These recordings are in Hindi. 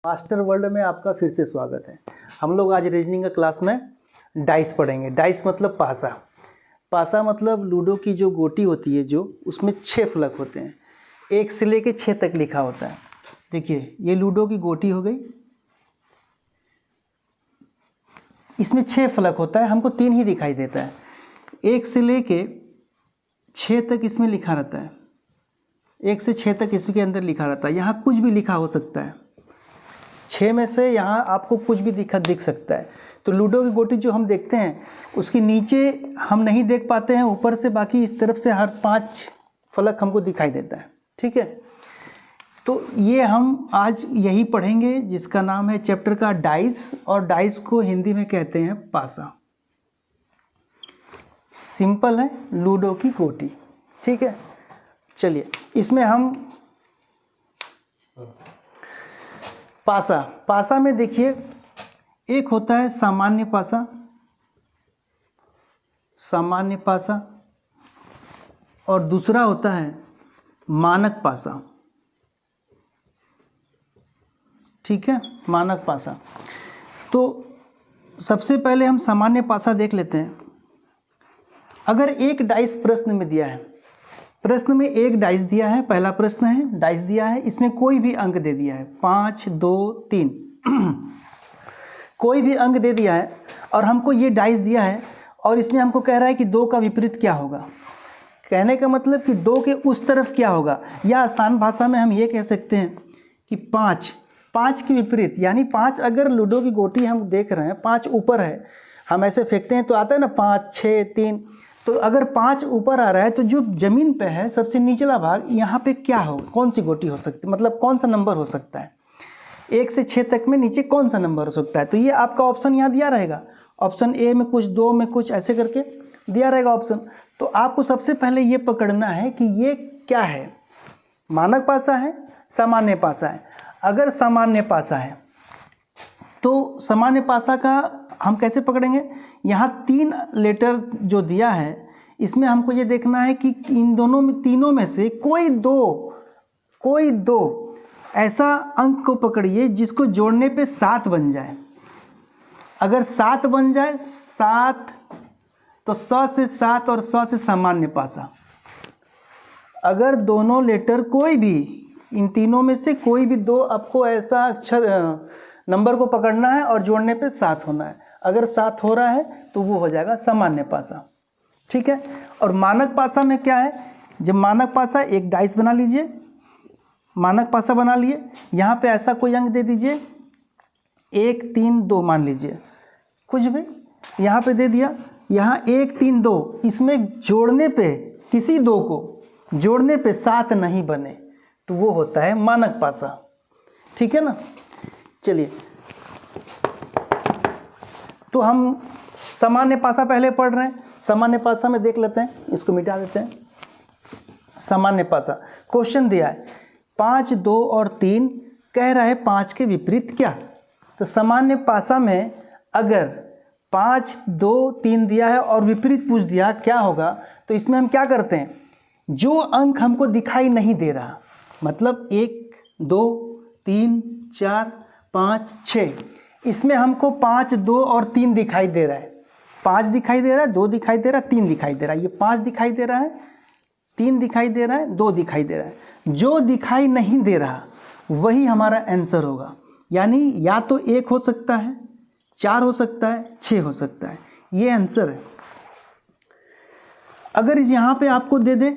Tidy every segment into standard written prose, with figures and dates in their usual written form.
मास्टर वर्ल्ड में आपका फिर से स्वागत है। हम लोग आज रीजनिंग का क्लास में डाइस पढ़ेंगे। डाइस मतलब पासा। पासा मतलब लूडो की जो गोटी होती है, जो उसमें 6 फलक होते हैं, 1 से लेके 6 तक लिखा होता है। देखिए ये लूडो की गोटी हो गई, इसमें 6 फलक होता है, हमको 3 ही दिखाई देता है। 1 से लेके 6 तक इसमें लिखा रहता है, 1 से 6 तक इसके अंदर लिखा रहता है। यहाँ कुछ भी लिखा हो सकता है, 6 में से यहाँ आपको कुछ भी दिख सकता है। तो लूडो की गोटी जो हम देखते हैं उसके नीचे हम नहीं देख पाते हैं, ऊपर से बाकी इस तरफ से हर 5 फलक हमको दिखाई देता है। ठीक है, तो ये हम आज यही पढ़ेंगे जिसका नाम है चैप्टर का डाइस, और डाइस को हिंदी में कहते हैं पासा। सिंपल है, लूडो की गोटी। ठीक है, चलिए इसमें हम पासा में देखिए, एक होता है सामान्य पासा और दूसरा होता है मानक पासा। ठीक है, मानक पासा। तो सबसे पहले हम सामान्य पासा देख लेते हैं। अगर एक डाइस प्रश्न में दिया है, प्रश्न में एक डाइस दिया है, पहला प्रश्न है, डाइस दिया है, इसमें कोई भी अंक दे दिया है, 5, 2, 3 कोई भी अंक दे दिया है और हमको ये डाइस दिया है और इसमें हमको कह रहा है कि 2 का विपरीत क्या होगा। कहने का मतलब कि 2 के उस तरफ क्या होगा, या आसान भाषा में हम ये कह सकते हैं कि 5 के विपरीत, यानी 5 अगर लूडो की गोटी हम देख रहे हैं, 5 ऊपर है, हम ऐसे फेंकते हैं तो आता है ना 5, 6, 3, तो अगर 5 ऊपर आ रहा है तो जो ज़मीन पे है सबसे निचला भाग, यहाँ पे क्या होगा, कौन सी गोटी हो सकती है, मतलब कौन सा नंबर हो सकता है, 1 से 6 तक में नीचे कौन सा नंबर हो सकता है। तो ये आपका ऑप्शन यहाँ दिया रहेगा, ऑप्शन ए में कुछ, 2 में कुछ, ऐसे करके दिया रहेगा ऑप्शन। तो आपको सबसे पहले ये पकड़ना है कि ये क्या है, मानक पासा है, सामान्य पासा है। अगर सामान्य पासा है तो सामान्य पासा का हम कैसे पकड़ेंगे, यहाँ 3 लेटर जो दिया है इसमें हमको ये देखना है कि इन दोनों में, तीनों में से कोई दो ऐसा अंक को पकड़िए जिसको जोड़ने पे 7 बन जाए। अगर 7 बन जाए, 7 तो 100 से 7 और 100 से सामान्य पासा। अगर दोनों लेटर कोई भी, इन तीनों में से कोई भी 2 आपको ऐसा अक्षर नंबर को पकड़ना है और जोड़ने पे 7 होना है। अगर 7 हो रहा है तो वो हो जाएगा सामान्य पासा। ठीक है, और मानक पासा में क्या है, जब मानक पासा, एक डाइस बना लीजिए, मानक पासा बना लिए, यहाँ पे ऐसा कोई अंक दे दीजिए, 1, 3, 2 मान लीजिए, कुछ भी यहाँ पे दे दिया, यहाँ 1, 3, 2, इसमें जोड़ने पे, किसी 2 को जोड़ने पे 7 नहीं बने तो वो होता है मानक पासा। ठीक है ना, चलिए तो हम सामान्य पासा पहले पढ़ रहे हैं। सामान्य पासा में देख लेते हैं, इसको मिटा देते हैं। सामान्य पासा क्वेश्चन दिया है 5, 2 और 3, कह रहा है 5 के विपरीत क्या। तो सामान्य पासा में अगर 5, 2, 3 दिया है और विपरीत पूछ दिया क्या होगा, तो इसमें हम क्या करते हैं, जो अंक हमको दिखाई नहीं दे रहा, मतलब 1, 2, 3, 4, 5, 6, इसमें हमको 5, 2 और 3 दिखाई दे रहा है। 5 दिखाई दे रहा है, 2 दिखाई दे रहा है, 3 दिखाई दे रहा है। ये 5 दिखाई दे रहा है, 3 दिखाई दे रहा है, 2 दिखाई दे रहा है। जो दिखाई नहीं दे रहा वही हमारा आंसर होगा, यानी या तो 1 हो सकता है, 4 हो सकता है, 6 हो सकता है, ये आंसर है। अगर यहाँ पे आपको दे दे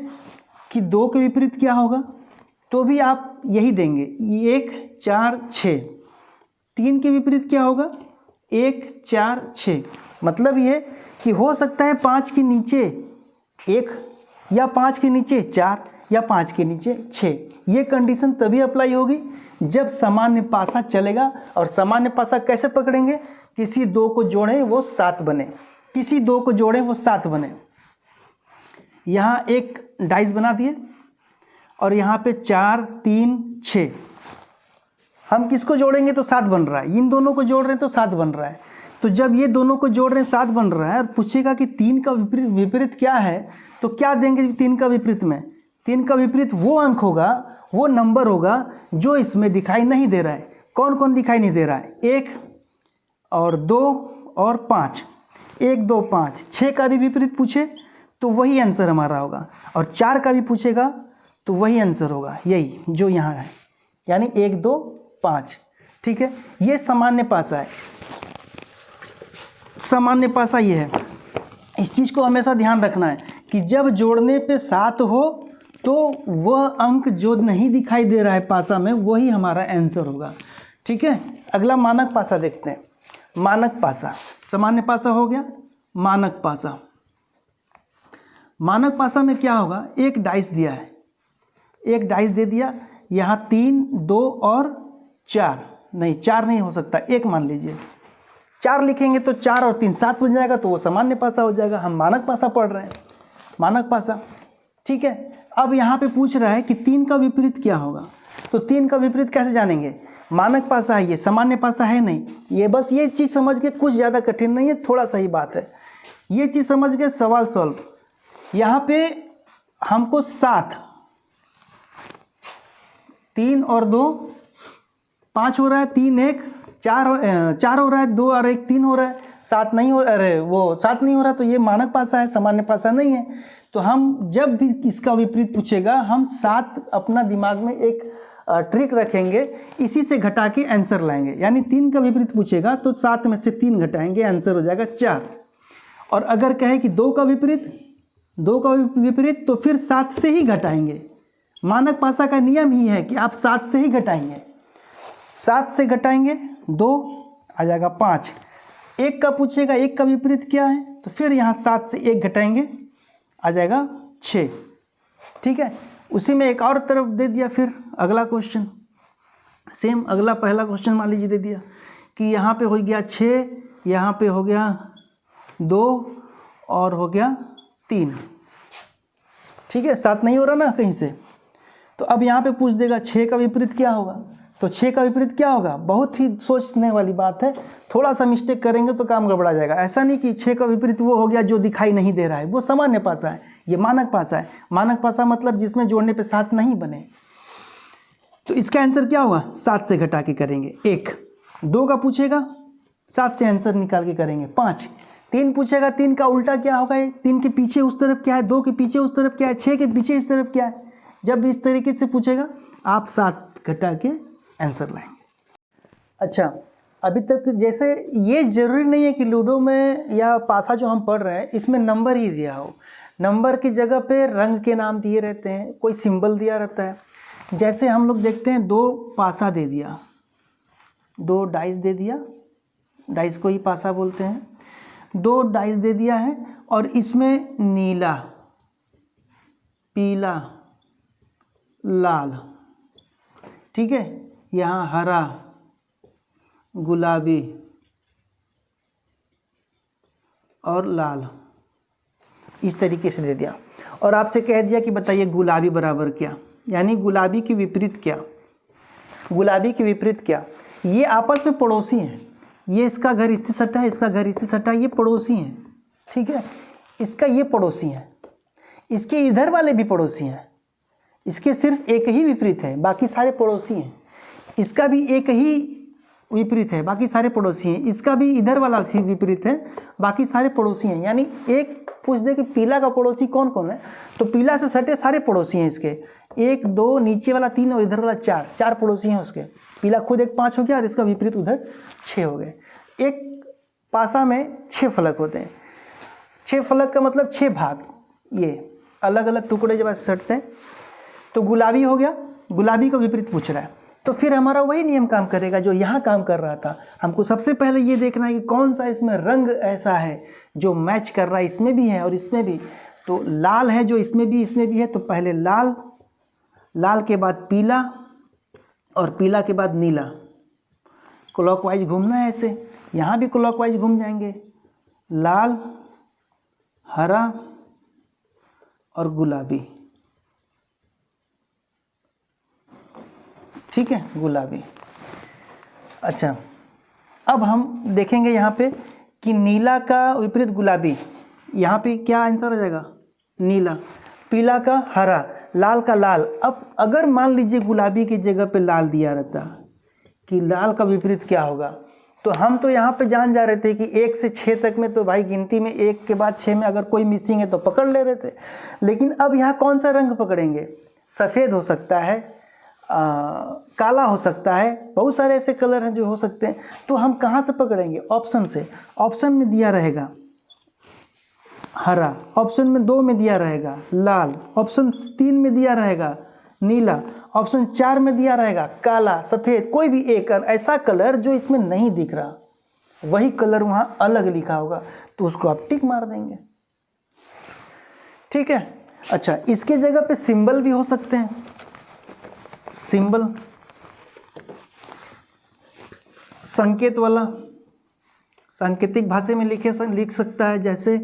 कि 2 के विपरीत क्या होगा, तो भी आप यही देंगे, 1, 4, 6। 3 के विपरीत क्या होगा, 1, 4, 6। मतलब ये कि हो सकता है 5 के नीचे 1, या 5 के नीचे 4, या 5 के नीचे 6। ये कंडीशन तभी अप्लाई होगी जब सामान्य पासा चलेगा। और सामान्य पासा कैसे पकड़ेंगे, किसी 2 को जोड़ें वो 7 बने, किसी 2 को जोड़ें वो 7 बने। यहाँ एक डाइस बना दिए और यहाँ पे 4, 3, 6, हम किसको जोड़ेंगे तो 7 बन रहा है, इन दोनों को जोड़ रहे हैं तो 7 बन रहा है। तो जब ये दोनों को जोड़ रहे हैं 7 बन रहा है, और पूछेगा कि 3 का विपरीत क्या है, तो क्या देंगे 3 का विपरीत में, 3 का विपरीत वो अंक होगा, वो नंबर होगा जो इसमें दिखाई नहीं दे रहा है। कौन कौन दिखाई नहीं दे रहा है? 1 और 2 और 5, 1 2 5, 6 का भी विपरीत पूछे तो वही आंसर हमारा होगा, और 4 का भी पूछेगा तो वही आंसर होगा, यही जो यहाँ है, यानी 1 2 5। ठीक है, ये सामान्य पासा है, सामान्य पासा ये है। इस चीज़ को हमेशा ध्यान रखना है कि जब जोड़ने पे 7 हो तो वह अंक जो नहीं दिखाई दे रहा है पासा में वही हमारा आंसर होगा। ठीक है, अगला मानक पासा देखते हैं। मानक पासा, सामान्य पासा हो गया, मानक पासा। मानक पासा में क्या होगा? एक डाइस दिया है, एक डाइस दे दिया, यहाँ 3 2 और 4, नहीं 4 नहीं हो सकता, 1 मान लीजिए, 4 लिखेंगे तो 4 और 3 7 बन जाएगा, तो वो सामान्य पासा हो जाएगा। हम मानक पासा पढ़ रहे हैं, मानक पासा। ठीक है, अब यहाँ पे पूछ रहा है कि 3 का विपरीत क्या होगा, तो 3 का विपरीत कैसे जानेंगे? मानक पासा है ये, सामान्य पासा है नहीं। ये बस ये चीज़ समझ के, कुछ ज़्यादा कठिन नहीं है, थोड़ा सा ही बात है, ये चीज़ समझ के सवाल सॉल्व। यहाँ पे हमको 7, 3 और 2 5 हो रहा है, 3 1 4 हो रहा है, 2 और 1 3 हो रहा है, 7 नहीं हो, अरे वो 7 नहीं हो रहा, तो ये मानक पासा है, सामान्य पासा नहीं है। तो हम जब भी इसका विपरीत पूछेगा हम 7 अपना दिमाग में एक ट्रिक रखेंगे, इसी से घटा के आंसर लाएंगे। यानी 3 का विपरीत पूछेगा तो 7 में से 3 घटाएंगे, आंसर हो जाएगा 4। और अगर कहे कि 2 का विपरीत तो फिर 7 से ही घटाएंगे। मानक पासा का नियम ही है कि आप 7 से ही घटाएंगे, 7 से घटाएंगे 2 आ जाएगा 5। 1 का पूछेगा 1 का विपरीत क्या है, तो फिर यहाँ 7 से 1 घटाएंगे, आ जाएगा 6। ठीक है, उसी में एक और तरफ दे दिया, फिर अगला क्वेश्चन सेम, अगला पहला क्वेश्चन मान लीजिए दे दिया कि यहाँ पे हो गया 6, यहाँ पे हो गया 2 और हो गया 3। ठीक है, 7 नहीं हो रहा ना कहीं से, तो अब यहाँ पे पूछ देगा 6 का विपरीत क्या होगा, तो 6 का विपरीत क्या होगा? बहुत ही सोचने वाली बात है, थोड़ा सा मिस्टेक करेंगे तो काम गड़बड़ा जाएगा। ऐसा नहीं कि 6 का विपरीत वो हो गया जो दिखाई नहीं दे रहा है, वो सामान्य पासा है, ये मानक पासा है। मानक पासा मतलब जिसमें जोड़ने पे 7 नहीं बने। तो इसका आंसर क्या होगा? 7 से घटा के करेंगे 1। 2 का पूछेगा 7 से आंसर निकाल के करेंगे 5। 3 पूछेगा, 3 का उल्टा क्या होगा? 3 के पीछे उस तरफ क्या है, 2 के पीछे उस तरफ क्या है, 6 के पीछे इस तरफ क्या है। जब भी इस तरीके से पूछेगा आप 7 घटा के आंसर लाएंगे। अच्छा, अभी तक जैसे ये जरूरी नहीं है कि लूडो में या पासा जो हम पढ़ रहे हैं इसमें नंबर ही दिया हो, नंबर की जगह पे रंग के नाम दिए रहते हैं, कोई सिंबल दिया रहता है। जैसे हम लोग देखते हैं 2 पासा दे दिया, 2 डाइस दे दिया, डाइस को ही पासा बोलते हैं। 2 डाइस दे दिया है और इसमें नीला, पीला, लाल, ठीक है, यहाँ हरा, गुलाबी और लाल, इस तरीके से दे दिया। और आपसे कह दिया कि बताइए गुलाबी बराबर क्या, यानी गुलाबी की विपरीत क्या, गुलाबी की विपरीत क्या। ये आपस में पड़ोसी हैं, ये इसका घर इससे सटा है, इसका घर इससे सटा है, ये पड़ोसी हैं। ठीक है, इसका ये पड़ोसी हैं, इसके इधर वाले भी पड़ोसी हैं, इसके सिर्फ एक ही विपरीत है, बाकी सारे पड़ोसी हैं। इसका भी एक ही विपरीत है, बाकी सारे पड़ोसी हैं। इसका भी इधर वाला विपरीत है, बाकी सारे पड़ोसी हैं। यानी एक पूछ दे कि पीला का पड़ोसी कौन कौन है, तो पीला से सटे सारे पड़ोसी हैं इसके, 1 2 नीचे वाला 3 और इधर वाला 4 पड़ोसी हैं उसके। पीला खुद एक 5 हो गया और इसका विपरीत उधर 6 हो गए। एक पासा में 6 फलक होते हैं, 6 फलक का मतलब 6 भाग, ये अलग अलग टुकड़े जब सटते हैं। तो गुलाबी हो गया, गुलाबी का विपरीत पूछ रहा है, तो फिर हमारा वही नियम काम करेगा जो यहाँ काम कर रहा था। हमको सबसे पहले ये देखना है कि कौन सा इसमें रंग ऐसा है जो मैच कर रहा है, इसमें भी है और इसमें भी। तो लाल है जो इसमें भी है, तो पहले लाल, लाल के बाद पीला और पीला के बाद नीला। क्लॉकवाइज घूमना है ऐसे, यहाँ भी क्लॉकवाइज घूम जाएंगे, लाल, हरा और गुलाबी। ठीक है, गुलाबी। अच्छा, अब हम देखेंगे यहाँ पे कि नीला का विपरीत गुलाबी, यहाँ पे क्या आंसर आ जाएगा? नीला। पीला का हरा, लाल का लाल। अब अगर मान लीजिए गुलाबी की जगह पे लाल दिया रहता, कि लाल का विपरीत क्या होगा। तो हम तो यहाँ पे जान जा रहे थे कि 1 से 6 तक में तो भाई गिनती में 1 के बाद 6 में अगर कोई मिसिंग है तो पकड़ ले रहे थे, लेकिन अब यहाँ कौन सा रंग पकड़ेंगे? सफ़ेद हो सकता है, काला हो सकता है, बहुत सारे ऐसे कलर हैं जो हो सकते हैं। तो हम कहाँ से पकड़ेंगे? ऑप्शन से। ऑप्शन में दिया रहेगा हरा, ऑप्शन में 2 में दिया रहेगा लाल, ऑप्शन 3 में दिया रहेगा नीला, ऑप्शन 4 में दिया रहेगा काला, सफ़ेद, कोई भी एक ऐसा कलर जो इसमें नहीं दिख रहा, वही कलर वहाँ अलग लिखा होगा, तो उसको आप टिक मार देंगे। ठीक है। अच्छा, इसके जगह पे सिंबल भी हो सकते हैं। सिंबल संकेत वाला, सांकेतिक भाषा में लिख सकता है। जैसे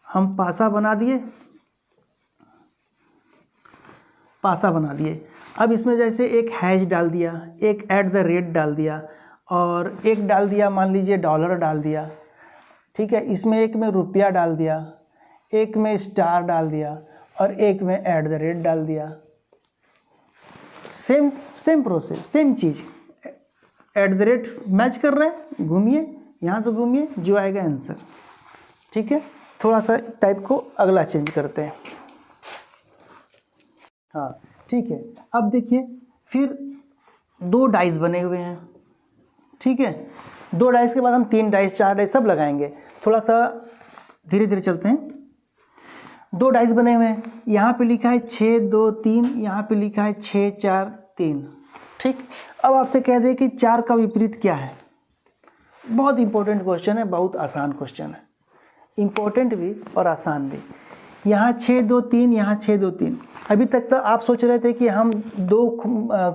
हम पासा बना दिए, पासा बना दिए। अब इसमें जैसे एक हैश डाल दिया, एक @ डाल दिया, और एक डाल दिया मान लीजिए $, डाल दिया। ठीक है, इसमें एक में रुपया डाल दिया, एक में स्टार डाल दिया, और एक में @ डाल दिया। सेम प्रोसेस, सेम चीज़। @ मैच कर रहे हैं, घूमिए, यहाँ से घूमिए, जो आएगा आंसर। ठीक है, थोड़ा सा टाइप को अगला चेंज करते हैं। हाँ ठीक है, अब देखिए फिर 2 डाइस बने हुए हैं। ठीक है, 2 डाइस के बाद हम 3 डाइस, 4 डाइस सब लगाएंगे। थोड़ा सा धीरे धीरे चलते हैं। 2 डाइस बने हुए हैं, यहाँ पे लिखा है 6 2 3, यहाँ पे लिखा है 6 4 3। ठीक, अब आपसे कह दे कि 4 का विपरीत क्या है। बहुत इंपॉर्टेंट क्वेश्चन है, बहुत आसान क्वेश्चन है, इंपॉर्टेंट भी और आसान भी। यहाँ 6 2 3, यहाँ 6 2 3। अभी तक तो आप सोच रहे थे कि हम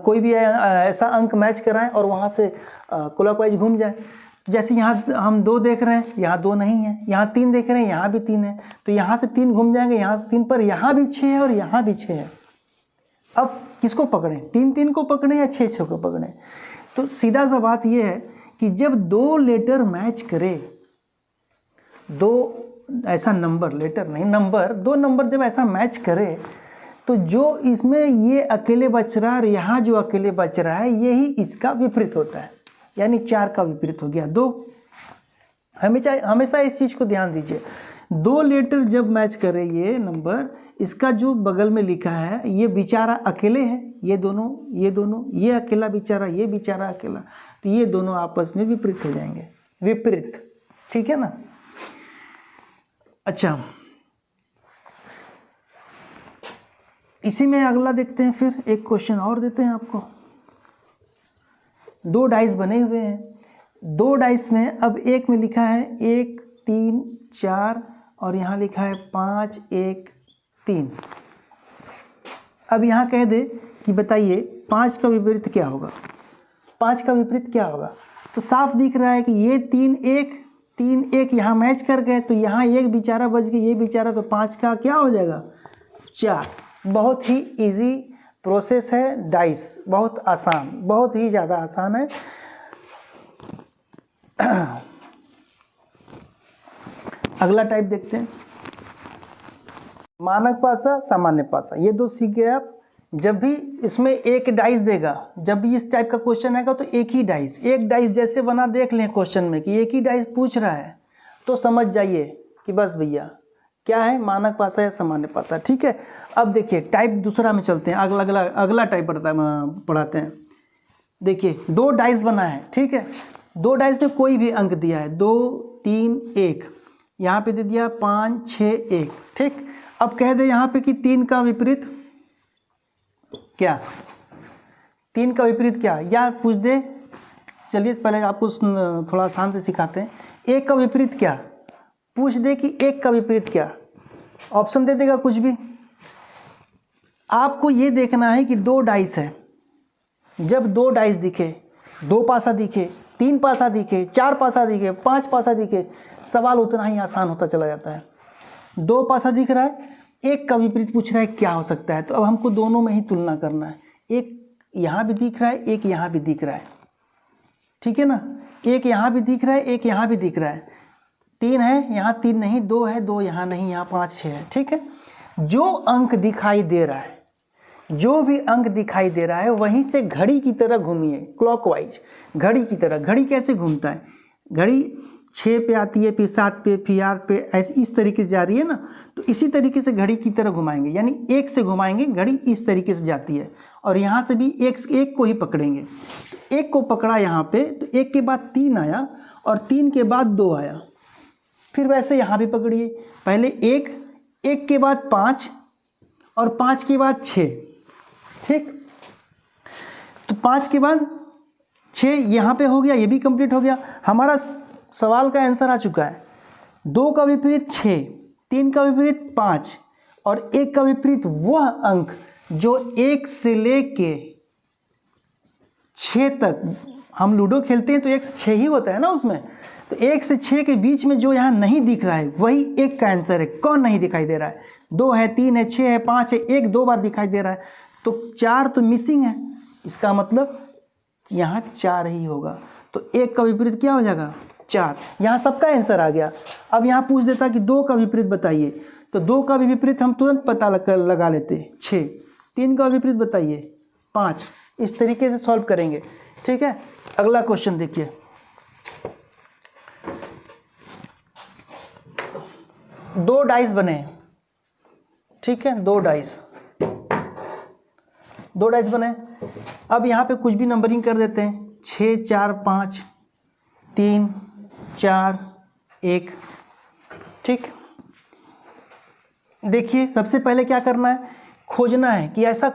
कोई भी ऐसा अंक मैच कराएं और वहाँ से क्लॉकवाइज घूम जाए। जैसे यहाँ हम 2 देख रहे हैं, यहाँ 2 नहीं है, यहाँ 3 देख रहे हैं, यहाँ भी 3 है, तो यहाँ से 3 घूम जाएंगे, यहाँ से 3 पर, यहाँ भी 6 है और यहाँ भी 6 है। अब किसको पकड़ें? 3 3 को पकड़ें या 6 6 को पकड़ें? तो सीधा सा बात यह है कि जब 2 लेटर मैच करे, 2 ऐसा नंबर, लेटर नहीं नंबर, 2 नंबर जब ऐसा मैच करे, तो जो इसमें ये अकेले बच रहा है और यहाँ जो अकेले बच रहा है, यही इसका विपरीत होता है। यानी 4 का विपरीत हो गया 2। हमेशा इस चीज़ को ध्यान दीजिए। 2 लेटर जब मैच करे ये नंबर, इसका जो बगल में लिखा है ये बेचारा अकेले है, ये दोनों, ये अकेला बेचारा, ये बेचारा अकेला, तो ये दोनों आपस में विपरीत हो जाएंगे, विपरीत। ठीक है ना। अच्छा, इसी में अगला देखते हैं, फिर एक क्वेश्चन और देते हैं आपको। 2 डाइस बने हुए हैं, 2 डाइस में अब एक में लिखा है 1 3 4 और यहाँ लिखा है 5 1 3। अब यहाँ कह दे कि बताइए 5 का विपरीत क्या होगा। 5 का विपरीत क्या होगा? तो साफ दिख रहा है कि ये 3 1 यहाँ मैच कर गए, तो यहाँ एक बेचारा बच गया, ये बेचारा, तो 5 का क्या हो जाएगा? 4। बहुत ही इजी प्रोसेस है डाइस, बहुत आसान, बहुत ही ज़्यादा आसान है। अगला टाइप देखते हैं, मानक पासा, सामान्य पासा। ये 2 सीख गए आप। जब भी इसमें एक डाइस देगा, जब भी इस टाइप का क्वेश्चन आएगा तो एक ही डाइस, एक डाइस जैसे बना देख लें क्वेश्चन में कि एक ही डाइस पूछ रहा है, तो समझ जाइए कि बस भैया क्या है, मानक पासा या सामान्य पासा। ठीक है, अब देखिए टाइप दूसरा में चलते हैं, अगला टाइप पढ़ाते हैं। देखिए 2 डाइस बना है। ठीक है, 2 डाइस में कोई भी अंक दिया है, 2 3 1, यहाँ पे दे दिया 5 6 1। ठीक, अब कह दे यहाँ पे कि 3 का विपरीत क्या, 3 का विपरीत क्या, या पूछ दे, चलिए पहले आपको थोड़ा आसान से सिखाते हैं। 1 का विपरीत क्या, पूछ दे कि 1 का विपरीत क्या, ऑप्शन दे देगा कुछ भी। आपको ये देखना है कि 2 डाइस है, जब 2 डाइस दिखे, 2 पासा दिखे, 3 पासा दिखे, 4 पासा दिखे, 5 पासा दिखे, सवाल उतना ही आसान होता चला जाता है। 2 पासा दिख रहा है, 1 का विपरीत पूछ रहा है क्या हो सकता है, तो अब हमको दोनों में ही तुलना करना है। एक यहाँ भी दिख रहा है, एक यहाँ भी दिख रहा है। ठीक है ना, एक यहाँ भी दिख रहा है, एक यहाँ भी दिख रहा है। 3 है, यहाँ 3 नहीं, 2 है, 2 यहाँ नहीं, यहाँ 5 6 है। ठीक है, जो अंक दिखाई दे रहा है, जो भी अंक दिखाई दे रहा है वहीं से घड़ी की तरह घूमिए, क्लॉकवाइज घड़ी की तरह। घड़ी कैसे घूमता है, घड़ी 6 पे आती है, फिर 7 पे, फिर 8 पे, ऐसे इस तरीके से जा रही है ना, तो इसी तरीके से घड़ी की तरह घुमाएंगे, यानी एक से घुमाएंगे, घड़ी इस तरीके से जाती है। और यहाँ से भी एक को ही पकड़ेंगे, एक को पकड़ा यहाँ पे, तो एक के बाद 3 आया और 3 के बाद 2 आया। फिर वैसे यहाँ भी पकड़िए, पहले एक के बाद 5 और 5 के बाद 6, ठीक। तो 5 के बाद 6 यहाँ पे हो गया, ये भी कंप्लीट हो गया। हमारा सवाल का आंसर आ चुका है। 2 का विपरीत 6, 3 का विपरीत 5 और 1 का विपरीत वह अंक जो 1 से लेके 6 तक। हम लूडो खेलते हैं तो 1 से 6 ही होता है ना उसमें, तो 1 से 6 के बीच में जो यहाँ नहीं दिख रहा है वही 1 का आंसर है। कौन नहीं दिखाई दे रहा है? 2 है, 3 है, 6 है, 5 है, 1 2 बार दिखाई दे रहा है, तो 4 तो मिसिंग है। इसका मतलब यहाँ 4 ही होगा, तो 1 का विपरीत क्या हो जाएगा? 4। यहाँ सबका आंसर आ गया। अब यहाँ पूछ देता कि 2 का विपरीत बताइए, तो 2 का विपरीत हम तुरंत पता लगा लेते, 6। 3 का विपरीत बताइए, 5। इस तरीके से सॉल्व करेंगे, ठीक है। अगला क्वेश्चन देखिए, दो डाइस बने, ठीक है, दो डाइस बने। अब यहाँ पे कुछ भी नंबरिंग कर देते हैं, 6 4 5 3 4 1, ठीक। देखिए सबसे पहले क्या करना है, खोजना है कि ऐसा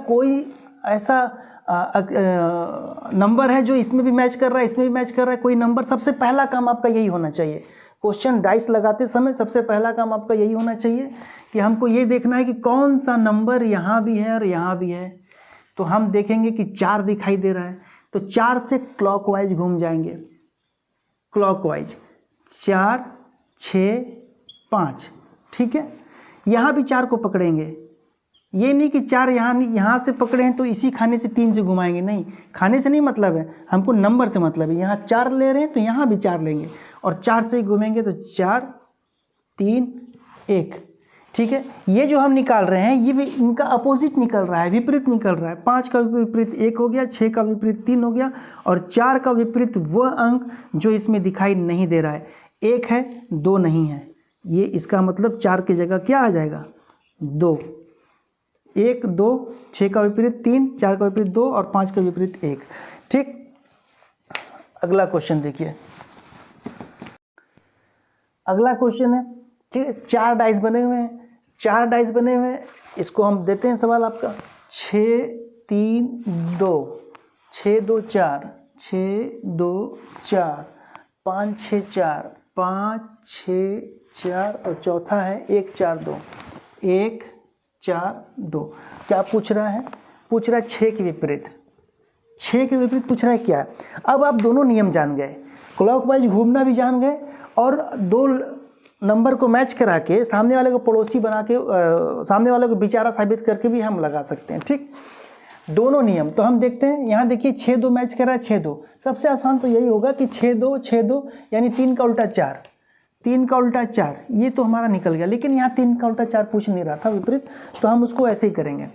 नंबर है जो इसमें भी मैच कर रहा है, इसमें भी मैच कर रहा है, कोई नंबर। सबसे पहला काम आपका यही होना चाहिए, क्वेश्चन डाइस लगाते समय सबसे पहला काम आपका यही होना चाहिए कि हमको ये देखना है कि कौन सा नंबर यहाँ भी है और यहाँ भी है। तो हम देखेंगे कि 4 दिखाई दे रहा है, तो 4 से क्लॉकवाइज घूम जाएंगे, क्लॉकवाइज 4 6 5, ठीक है। यहाँ भी 4 को पकड़ेंगे, ये नहीं कि 4 यहाँ से पकड़े हैं तो इसी खाने से 3 से घुमाएंगे, नहीं, खाने से नहीं मतलब है, हमको नंबर से मतलब है। यहाँ 4 ले रहे हैं तो यहाँ भी 4 लेंगे और 4 से घूमेंगे, तो 4 3 1, ठीक है। ये जो हम निकाल रहे हैं ये भी इनका अपोजिट निकल रहा है, विपरीत निकल रहा है। 5 का विपरीत 1 हो गया, 6 का विपरीत 3 हो गया और 4 का विपरीत वह अंक जो इसमें दिखाई नहीं दे रहा है, 1 है 2 नहीं है। ये इसका मतलब 4 की जगह क्या आ जाएगा? 2। 1 2, 6 का विपरीत 3, 4 का विपरीत 2 और 5 का विपरीत 1, ठीक। अगला क्वेश्चन देखिए, अगला क्वेश्चन है, ठीक है। 4 डाइस बने हुए हैं, 4 डाइस बने हुए हैं, इसको हम देते हैं सवाल आपका 6 3 2, 6 2 4, 6 2 4, 5 6 4, 5 6 4 और चौथा है 1 4 2, 1 4 2। क्या पूछ रहा है? पूछ रहा है 6 के विपरीत, 6 के विपरीत पूछ रहा है क्या? अब आप दोनों नियम जान गए, क्लॉकवाइज घूमना भी जान गए और 2 नंबर को मैच करा के सामने वाले को पड़ोसी बना के सामने वाले को बेचारा साबित करके भी हम लगा सकते हैं, ठीक। दोनों नियम तो हम देखते हैं। यहाँ देखिए 6 2 मैच कर रहा है, 6 2। सबसे आसान तो यही होगा कि 6 2 यानी 3 का उल्टा 4, 3 का उल्टा 4, ये तो हमारा निकल गया। लेकिन यहाँ 3 का उल्टा 4 पूछ नहीं रहा था विपरीत, तो हम उसको ऐसे ही करेंगे।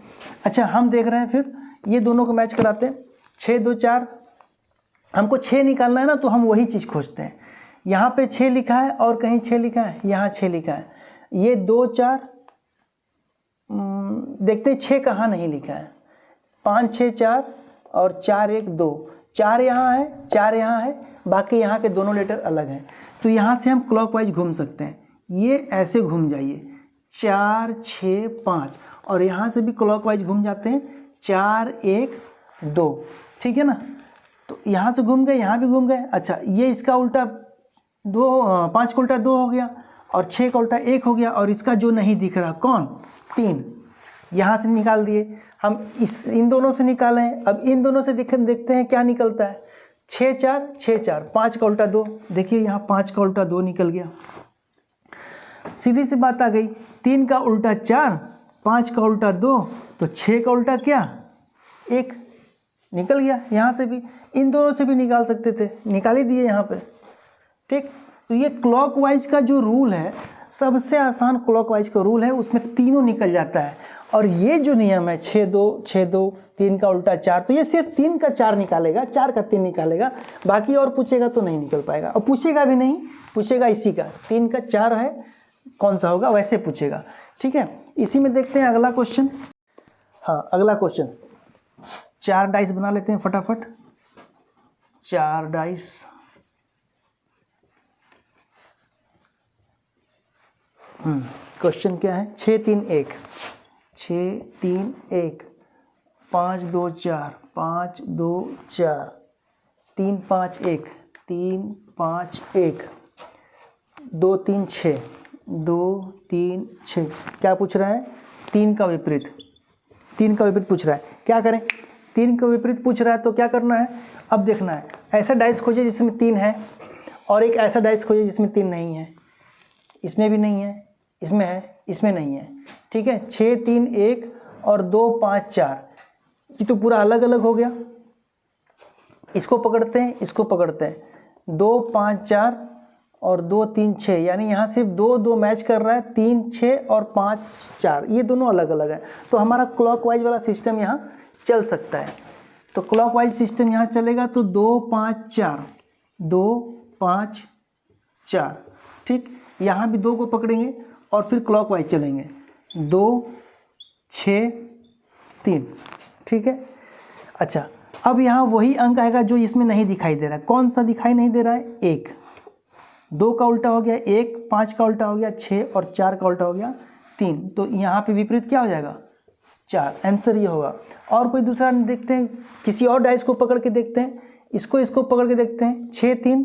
अच्छा, हम देख रहे हैं फिर ये दोनों को मैच कराते हैं, 6 2 4। हमको 6 निकालना है ना, तो हम वही चीज़ खोजते हैं। यहाँ पे 6 लिखा है और कहीं 6 लिखा है, यहाँ 6 लिखा है। ये 2 4 देखते हैं 6 कहाँ नहीं लिखा है, 5 6 4 और 4 1 2, 4 यहाँ है, 4 यहाँ है, बाकी यहाँ के दोनों लेटर अलग हैं। तो यहाँ से हम क्लॉकवाइज घूम सकते हैं, ये ऐसे घूम जाइए 4 6 5 और यहाँ से भी क्लॉकवाइज घूम जाते हैं 4 1 2, ठीक है ना। तो यहाँ से घूम गए, यहाँ भी घूम गए। अच्छा, ये इसका उल्टा 5 का उल्टा 2 हो गया और 6 का उल्टा 1 हो गया और इसका जो नहीं दिख रहा कौन? 3, यहाँ से निकाल दिए हम। इन दोनों से निकालें, अब इन दोनों से देखते हैं क्या निकलता है। 6 4 6 4, 5 का उल्टा 2, देखिए यहाँ 5 का उल्टा 2 निकल गया। सीधी सी बात आ गई, 3 का उल्टा 4, 5 का उल्टा 2, तो 6 का उल्टा क्या? 1 निकल गया। यहाँ से भी, इन दोनों से भी निकाल सकते थे, निकाल ही दिए यहाँ पे, ठीक। तो ये क्लॉकवाइज का जो रूल है सबसे आसान क्लॉकवाइज का रूल है, उसमें तीनों निकल जाता है। और ये जो नियम है 6 2 6 2 3 का उल्टा 4, तो ये सिर्फ 3 का 4 निकालेगा, 4 का 3 निकालेगा, बाकी और पूछेगा तो नहीं निकल पाएगा, और पूछेगा भी नहीं, पूछेगा इसी का 3 का 4 है कौन सा होगा वैसे पूछेगा। ठीक है, इसी में देखते हैं अगला क्वेश्चन। हाँ, अगला क्वेश्चन 4 डाइस बना लेते हैं फटाफट। 4 डाइस, क्वेश्चन क्या है? 6 3 1, 6 3 1, 5 2 4, 5 2 4, 3 5 1, 3 5 1, 2 3 6, 2 3 6। क्या पूछ रहा है? 3 का विपरीत, 3 का विपरीत पूछ रहा है। क्या करें? 3 का विपरीत पूछ रहा है तो क्या करना है? अब देखना है, ऐसा डाइस खोजे जिसमें 3 है, और एक ऐसा डाइस खोजे जिसमें 3 नहीं है। इसमें भी नहीं है, इसमें है, इसमें नहीं है। ठीक है, 6 3 1 और 2 5 4, ये तो पूरा अलग अलग हो गया। इसको पकड़ते हैं, इसको पकड़ते हैं, 2 5 4 और 2 3 6, यानी यहाँ सिर्फ 2 2 मैच कर रहा है, 3 6 और 5 4, ये दोनों अलग अलग है। तो हमारा क्लॉकवाइज वाला सिस्टम यहाँ चल सकता है। तो क्लॉकवाइज सिस्टम यहाँ चलेगा तो 2 5 4, 2 5 4। ठीक, यहाँ भी 2 को पकड़ेंगे और फिर क्लॉकवाइज चलेंगे, 2 6 3। ठीक है, अच्छा, अब यहाँ वही अंक आएगा जो इसमें नहीं दिखाई दे रहा है। कौन सा दिखाई नहीं दे रहा है? 1, 2 का उल्टा हो गया 1, 5 का उल्टा हो गया 6 और 4 का उल्टा हो गया 3। तो यहाँ पे विपरीत क्या हो जाएगा? 4। आंसर ये होगा। और कोई दूसरा देखते हैं, किसी और डाइस को पकड़ के देखते हैं, इसको पकड़ के देखते हैं। 6 3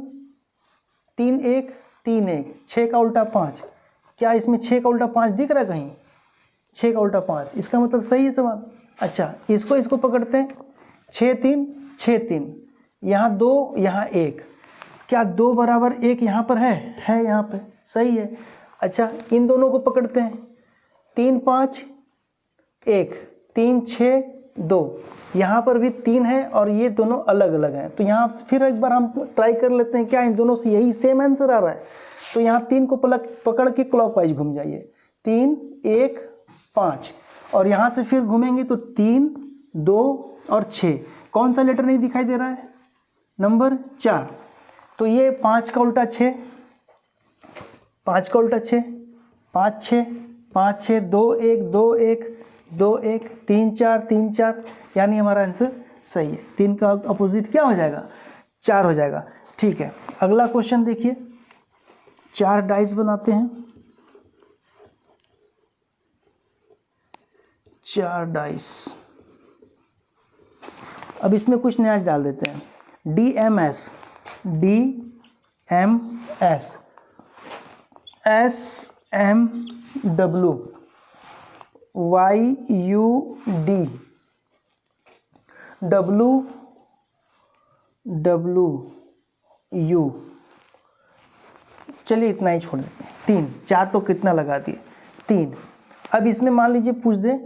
3 1 3 1, 6 का उल्टा 5। क्या इसमें 6 का उल्टा 5 दिख रहा है कहीं? 6 का उल्टा 5, इसका मतलब सही है सवाल। अच्छा, इसको पकड़ते हैं, 6 3 6 3, यहाँ 2 यहाँ 1। क्या 2 बराबर 1 यहाँ पर है? यहाँ पे, सही है। अच्छा, इन दोनों को पकड़ते हैं, 3 5 1, 3 6 2, यहाँ पर भी 3 है और ये दोनों अलग अलग हैं। तो यहाँ फिर एक बार हम ट्राई कर लेते हैं, क्या इन दोनों से यही सेम आंसर आ रहा है? तो यहाँ 3 को पकड़ के क्लॉकवाइज घूम जाइए, 3 1 5, और यहाँ से फिर घूमेंगे तो 3 2 और 6। कौन सा लेटर नहीं दिखाई दे रहा है? नंबर 4। तो ये 5 का उल्टा 6, 5 का उल्टा 6, 5 6 5 6, 2 1 2 1 2 1, 3 4 3 4, यानी हमारा आंसर सही है। 3 का अपोजिट क्या हो जाएगा? 4 हो जाएगा। ठीक है, अगला क्वेश्चन देखिए। 4 डाइस बनाते हैं, 4 डाइस। अब इसमें कुछ नया डाल देते हैं, DMS SMW YUD WU। चलिए इतना ही छोड़ देते हैं। 3 4 तो कितना लगा दिए? 3। अब इसमें मान लीजिए पूछ दे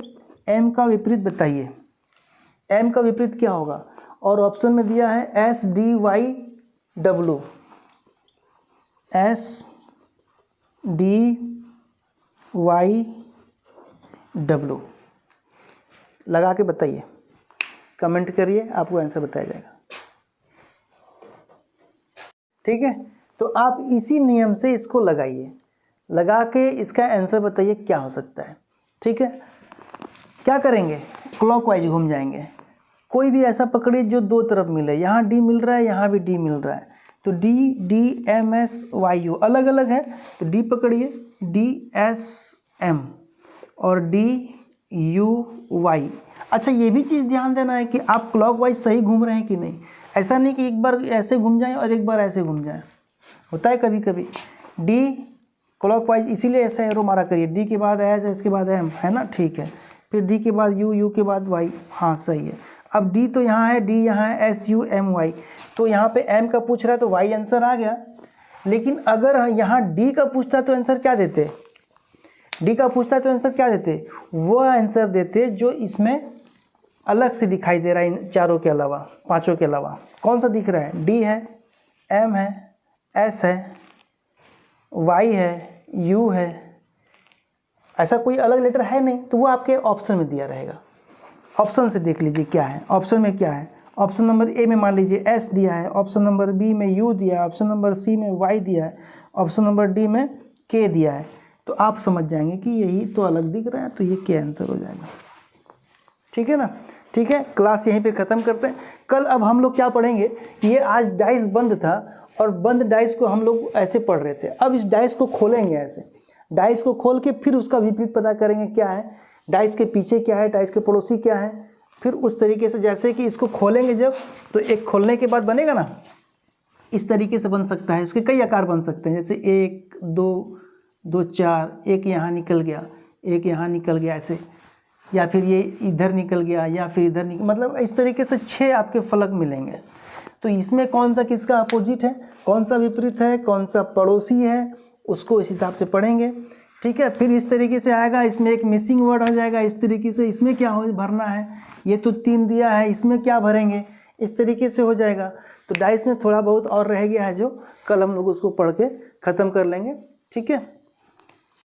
M का विपरीत बताइए, M का विपरीत क्या होगा? और ऑप्शन में दिया है SDYW, SDYW। लगा के बताइए, कमेंट करिए, आपको आंसर बताया जाएगा। ठीक है, तो आप इसी नियम से इसको लगाइए, लगा के इसका आंसर बताइए क्या हो सकता है। ठीक है, क्या करेंगे? क्लॉकवाइज घूम जाएंगे। कोई भी ऐसा पकड़िए जो 2 तरफ मिले, यहाँ D मिल रहा है, यहाँ भी D मिल रहा है, तो DMSYU अलग अलग है, तो D पकड़िए, DSM और DUY। अच्छा, ये भी चीज़ ध्यान देना है कि आप क्लॉकवाइज सही घूम रहे हैं कि नहीं। ऐसा नहीं कि एक बार ऐसे घूम जाएं और एक बार ऐसे घूम जाएं, होता है कभी कभी। D क्लॉकवाइज, इसीलिए ऐसा एरो मारा करिए, D के बाद S, S के बाद M, है ना? ठीक है, फिर D के बाद U, U के बाद Y। हाँ, सही है। अब D तो यहाँ है, D यहाँ है, SUMY, तो यहाँ पे M का पूछ रहा है तो Y आंसर आ गया। लेकिन अगर यहाँ D का पूछता तो आंसर क्या देते? D का पूछता तो आंसर क्या देते? वो आंसर देते जो इसमें अलग से दिखाई दे रहा है, इन चारों के अलावा, पांचों के अलावा। कौन सा दिख रहा है? D है, M है, S है, Y है, यू है, ऐसा कोई अलग लेटर है नहीं, तो वो आपके ऑप्शन में दिया रहेगा। ऑप्शन से देख लीजिए क्या है, ऑप्शन में क्या है। ऑप्शन नंबर ए में मान लीजिए एस दिया है, ऑप्शन नंबर बी में यू दिया है, ऑप्शन नंबर सी में वाई दिया है, ऑप्शन नंबर डी में के दिया है। तो आप समझ जाएंगे कि यही तो अलग दिख रहा है, तो ये के आंसर हो जाएगा। ठीक है ना, ठीक है। क्लास यहीं पे ख़त्म करते हैं। कल अब हम लोग क्या पढ़ेंगे, ये आज डाइस बंद था और बंद डाइस को हम लोग ऐसे पढ़ रहे थे, अब इस डाइस को खोलेंगे ऐसे, डाइस को खोल के फिर उसका विपरीत पता करेंगे क्या है, डाइस के पीछे क्या है, डाइस के पड़ोसी क्या है, फिर उस तरीके से जैसे कि इसको खोलेंगे जब, तो एक खोलने के बाद बनेगा ना, इस तरीके से बन सकता है, इसके कई आकार बन सकते हैं, जैसे 1 2 2 4, एक यहाँ निकल गया, एक यहाँ निकल गया ऐसे, या फिर ये इधर निकल गया, या फिर इधर निकल, मतलब इस तरीके से 6 आपके फलक मिलेंगे। तो इसमें कौन सा किसका अपोजिट है, कौन सा विपरीत है, कौन सा पड़ोसी है, उसको इस हिसाब से पढ़ेंगे। ठीक है, फिर इस तरीके से आएगा, इसमें एक मिसिंग वर्ड हो जाएगा, इस तरीके से इसमें क्या हो भरना है, ये तो 3 दिया है, इसमें क्या भरेंगे, इस तरीके से हो जाएगा। तो डाइस में थोड़ा बहुत और रह गया है जो कल हम लोग उसको पढ़ के ख़त्म कर लेंगे। ठीक है।